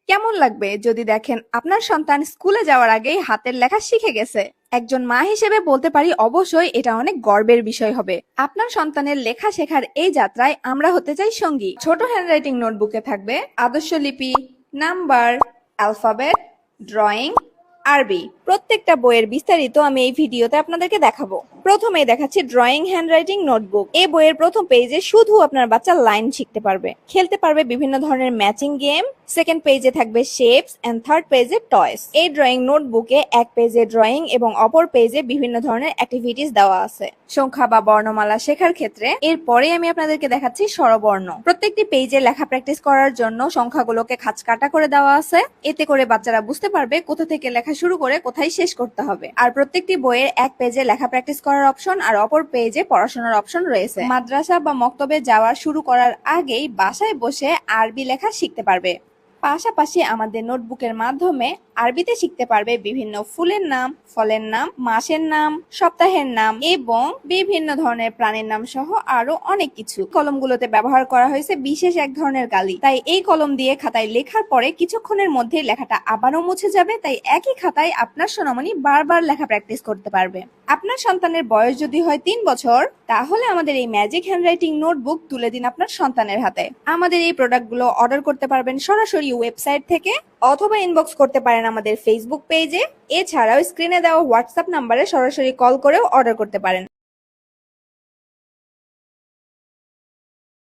কেমন লাগবে যদি দেখেন আপনার সন্তান স্কুলে যাওয়ার আগেই হাতের লেখা শিখে গেছে? একজন মা হিসেবে বলতে পারি অবশ্যই এটা অনেক গর্বের বিষয় হবে। আপনার সন্তানের লেখা শেখার এই যাত্রায় আমরা হতে চাই সঙ্গী। ছোট হ্যান্ডরাইটিং নোটবুকে থাকবে আদর্শ লিপি, নাম্বার, অ্যালফাবেট, ড্রয়িং, আরবি। প্রত্যেকটা বইয়ের বিস্তারিত আমি এই ভিডিওতে আপনাদেরকে দেখাবো। প্রথমেই দেখাচ্ছি ড্রয়িং হ্যান্ডরাইটিং নোটবুক। এই বইয়ের প্রথম পেজে শুধু আপনার বাচ্চা লাইন শিখতে পারবে, খেলতে পারবে বিভিন্ন ধরনের ম্যাচিং গেম। সেকেন্ড পেজে থাকবে শেপস এন্ড থার্ড পেজে টয়স। এই ড্রয়িং নোটবুকে এক পেজে ড্রয়িং এবং অপর পেজে বিভিন্ন ধরনের অ্যাক্টিভিটিস দেওয়া আছে সংখ্যা বা বর্ণমালা শেখার ক্ষেত্রে। এরপরে আমি আপনাদেরকে দেখাচ্ছি স্বরবর্ণ। প্রত্যেকটি পেজে লেখা প্র্যাকটিস করার জন্য সংখ্যাগুলোকে খাঁজ কাটা করে দেওয়া আছে। এতে করে বাচ্চারা বুঝতে পারবে কোথা থেকে লেখা শুরু করে কোথায় শেষ করতে হবে। আর প্রত্যেকটি বইয়ের এক পেজে লেখা প্র্যাকটিস করার অপশন আর অপর পেজে পড়াশোনার অপশন রয়েছে। মাদ্রাসা বা মক্তবে যাওয়া শুরু করার আগেই বাসায় বসে আরবি লেখা শিখতে পারবে। পাশাপাশি আমাদের নোটবুকের মাধ্যমে আরবিতে শিখতে পারবে বিভিন্ন ফুলের নাম, ফলের নাম, মাসের নাম, সপ্তাহের নাম এবং বিভিন্ন ধরনের প্রাণীর নাম সহ আরো অনেক কিছু। কলমগুলোতে ব্যবহার করা হয়েছে বিশেষ এক ধরনের কালি, তাই এই কলম দিয়ে খাতায় লেখার পরে কিছুক্ষণের মধ্যে লেখাটা আবারও মুছে যাবে। তাই একই খাতায় আপনার সোনামণি বারবার লেখা প্র্যাকটিস করতে পারবে। আপনার সন্তানের বয়স যদি হয় 3 বছর, তাহলে আমাদের এই ম্যাজিক হ্যান্ডরাইটিং নোটবুক তুলে দিন আপনার সন্তানের হাতে। আমাদের এই প্রোডাক্টগুলো অর্ডার করতে পারবেন সরাসরি ওয়েবসাইট থেকে অথবা ইনবক্স করতে পারেন আমাদের ফেসবুক পেজে। এছাড়াও স্ক্রিনে দেওয়া হোয়াটসঅ্যাপ নাম্বারে সরাসরি কল করেও অর্ডার করতে পারেন।